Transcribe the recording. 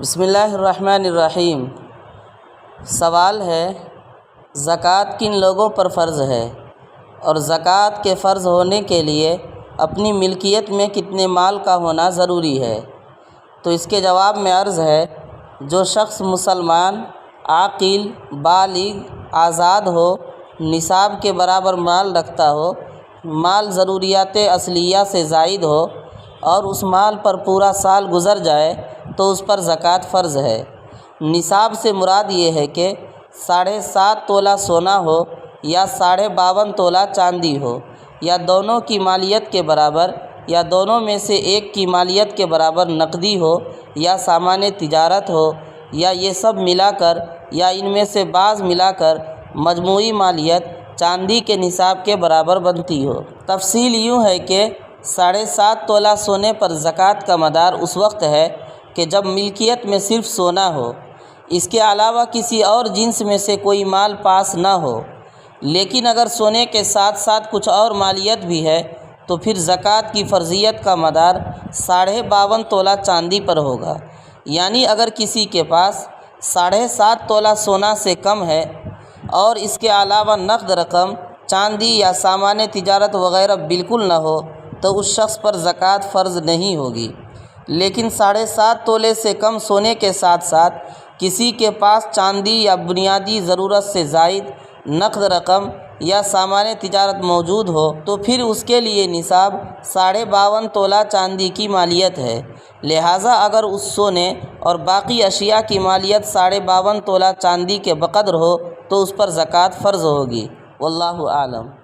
بسم اللہ الرحمن الرحیم۔ سوال ہے، زکوٰۃ کن لوگوں پر فرض ہے اور زکوٰۃ کے فرض ہونے کے لیے اپنی ملکیت میں کتنے مال کا ہونا ضروری ہے؟ تو اس کے جواب میں عرض ہے، جو شخص مسلمان، عاقل، بالغ، آزاد ہو، نصاب کے برابر مال رکھتا ہو، مال ضروریات اصلیہ سے زائد ہو اور اس مال پر پورا سال گزر جائے تو اس پر زکوٰۃ فرض ہے۔ نصاب سے مراد یہ ہے کہ 7.5 تولہ سونا ہو یا 52.5 تولہ چاندی ہو، یا دونوں کی مالیت کے برابر، یا دونوں میں سے ایک کی مالیت کے برابر نقدی ہو یا سامان تجارت ہو، یا یہ سب ملا کر یا ان میں سے بعض ملا کر مجموعی مالیت چاندی کے نصاب کے برابر بنتی ہو۔ تفصیل یوں ہے کہ 7.5 تولہ سونے پر زکوٰۃ کا مدار اس وقت ہے کہ جب ملکیت میں صرف سونا ہو، اس کے علاوہ کسی اور جنس میں سے کوئی مال پاس نہ ہو۔ لیکن اگر سونے کے ساتھ ساتھ کچھ اور مالیت بھی ہے تو پھر زکوٰۃ کی فرضیت کا مدار 52.5 تولہ چاندی پر ہوگا۔ یعنی اگر کسی کے پاس 7.5 تولہ سونا سے کم ہے اور اس کے علاوہ نقد رقم، چاندی یا سامان تجارت وغیرہ بالکل نہ ہو تو اس شخص پر زکوٰۃ فرض نہیں ہوگی۔ لیکن 7.5 تولے سے کم سونے کے ساتھ ساتھ کسی کے پاس چاندی یا بنیادی ضرورت سے زائد نقد رقم یا سامان تجارت موجود ہو تو پھر اس کے لیے نصاب 52.5 تولہ چاندی کی مالیت ہے۔ لہٰذا اگر اس سونے اور باقی اشیاء کی مالیت 52.5 تولہ چاندی کے بقدر ہو تو اس پر زکوٰۃ فرض ہوگی۔ واللہ اعلم۔